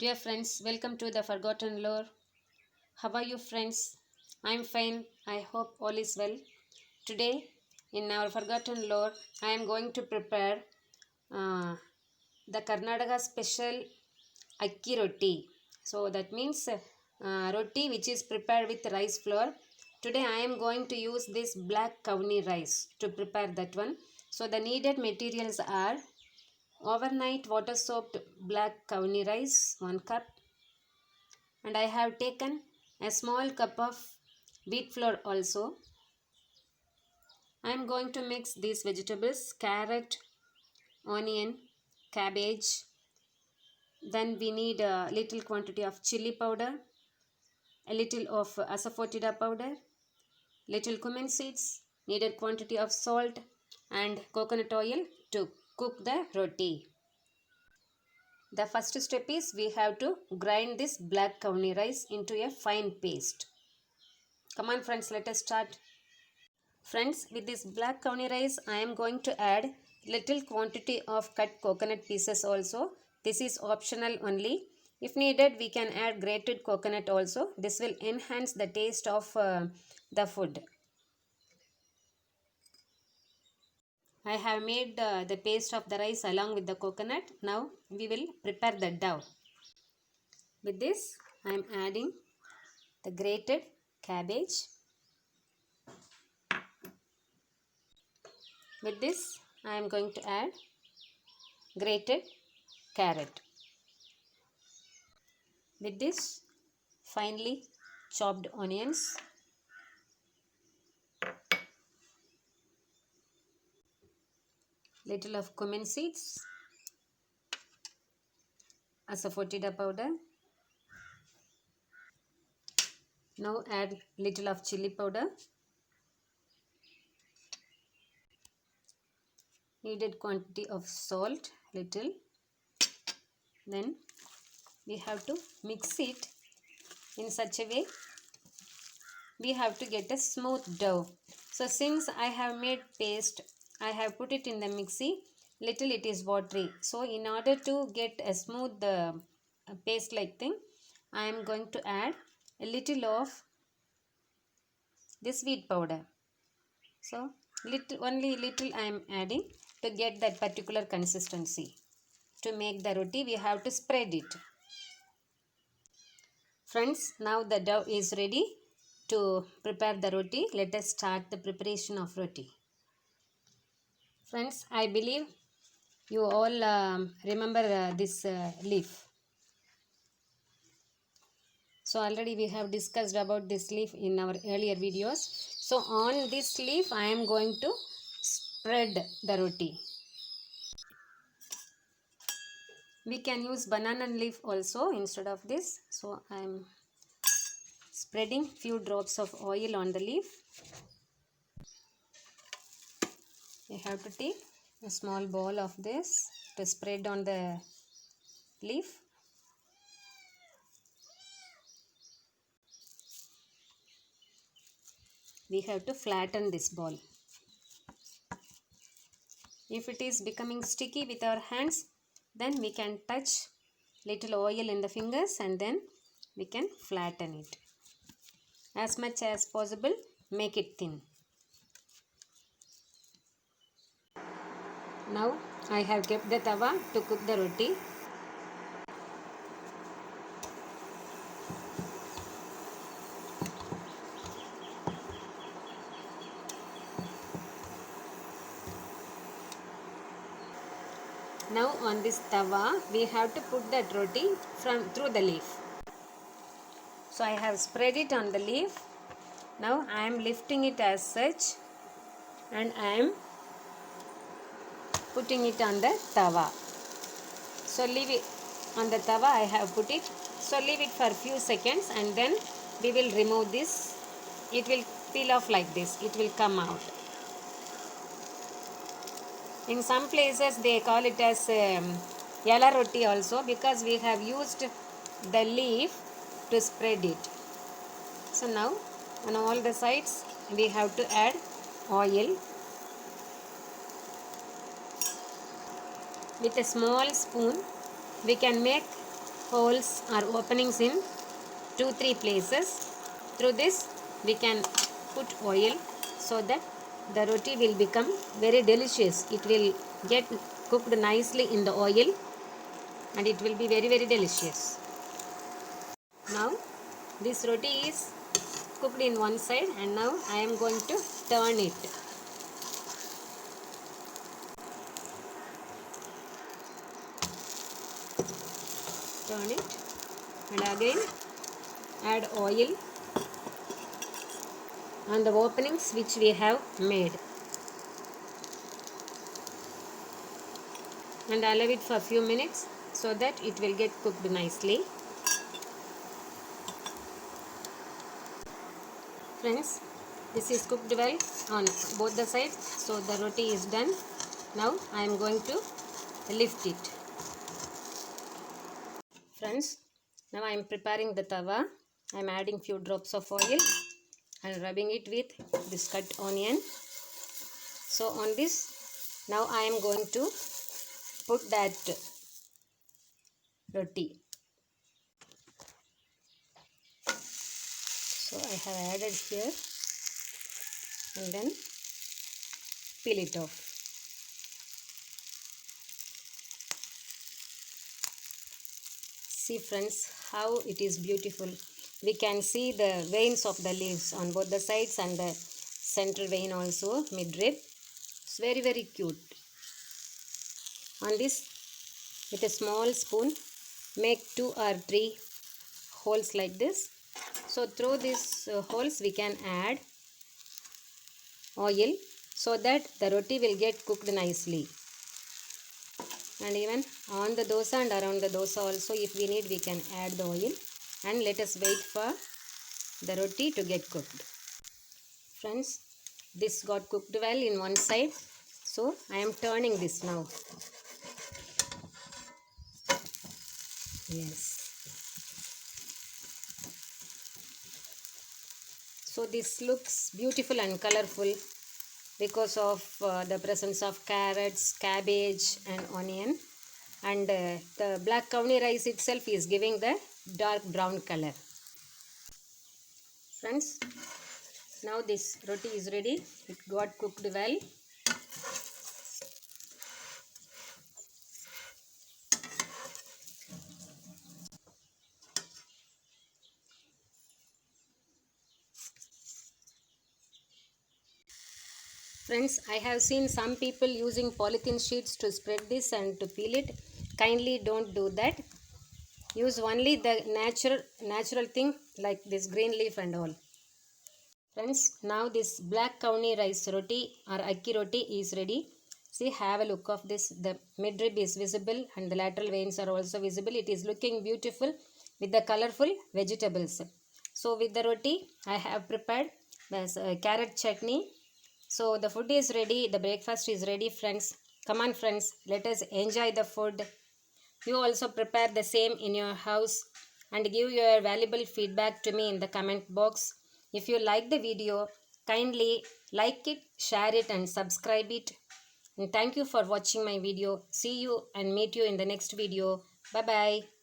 Dear friends, welcome to the Forgotten Lore. How are you, friends? I'm fine. I hope all is well. Today, in our Forgotten Lore, I am going to prepare uh, the Karnataka special Akki roti. So that means roti which is prepared with rice flour. Today, I am going to use this black kavni rice to prepare that one. So the needed materials are overnight water soaked black kavni rice 1 cup, and I have taken a small cup of wheat flour also. I am going to mix these vegetables: carrot, onion, cabbage. Then we need a little quantity of chili powder, a little of asafoetida powder, little cumin seeds, needed quantity of salt and coconut oil to cook the roti. The first step is we have to grind this black kavni rice into a fine paste. Come on friends, let us start. Friends, with this black kavni rice, I am going to add little quantity of cut coconut pieces also. This is optional only. If needed, we can add grated coconut also. This will enhance the taste of the food. I have made the paste of the rice along with the coconut. Now we will prepare the dough. With this, I am adding the grated cabbage. With this, I am going to add grated carrot. With this, finely chopped onions, little of cumin seeds, asafoetida powder. Now add little of chili powder, needed quantity of salt, little. Then we have to mix it in such a way we have to get a smooth dough. So since I have made paste, I have put it in the mixie. Little it is watery. So in order to get a smooth paste like thing, I am going to add a little of this wheat powder. So only little I am adding to get that particular consistency. To make the roti, we have to spread it. Friends, now the dough is ready to prepare the roti. Let us start the preparation of roti. Friends, I believe you all remember this leaf. So already we have discussed about this leaf in our earlier videos. So on this leaf I am going to spread the roti. We can use banana leaf also instead of this. So I am spreading few drops of oil on the leaf. You have to take a small ball of this to spread on the leaf. We have to flatten this ball. If it is becoming sticky with our hands, then we can touch little oil in the fingers and then we can flatten it. As much as possible, make it thin. Now I have kept the tawa to cook the roti. Now on this tawa, we have to put that roti through the leaf. So I have spread it on the leaf. Now I am lifting it as such and I am putting it on the tawa. So leave it on the tawa, I have put it. So leave it for a few seconds and then we will remove this. It will peel off like this. It will come out. In some places they call it as yala roti also, because we have used the leaf to spread it. So now on all the sides we have to add oil. With a small spoon we can make holes or openings in 2-3 places. Through this we can put oil so that the roti will become very delicious. It will get cooked nicely in the oil and it will be very delicious. Now this roti is cooked in one side and now I am going to turn it. Turn it and again add oil on the openings which we have made and allow it for a few minutes so that it will get cooked nicely. Friends, this is cooked well on both the sides, so the roti is done. Now I am going to lift it. Friends, now I am preparing the tawa. I am adding few drops of oil and rubbing it with this cut onion. So on this, now I am going to put that roti. So I have added here and then peel it off. See friends, how it is beautiful. We can see the veins of the leaves on both the sides and the central vein also, mid-rib. It's very cute. On this, with a small spoon, make 2 or 3 holes like this. So through these holes we can add oil so that the roti will get cooked nicely. And even on the dosa and around the dosa also, if we need, we can add the oil. And let us wait for the roti to get cooked. Friends, this got cooked well in one side. So I am turning this now. Yes. So this looks beautiful and colorful because of the presence of carrots, cabbage and onion. And the black kawni rice itself is giving the dark brown color. Friends, now this roti is ready. It got cooked well. Friends, I have seen some people using polythene sheets to spread this and to peel it. Kindly don't do that. Use only the natural thing like this green leaf and all. Friends, now this black kawni rice roti or akki roti is ready. See, have a look of this. The midrib is visible and the lateral veins are also visible. It is looking beautiful with the colorful vegetables. So with the roti, I have prepared this carrot chutney. So the food is ready. The breakfast is ready, friends. Come on, friends. Let us enjoy the food. You also prepare the same in your house and give your valuable feedback to me in the comment box. If you like the video, kindly like it, share it and subscribe it. And thank you for watching my video. See you and meet you in the next video. Bye bye.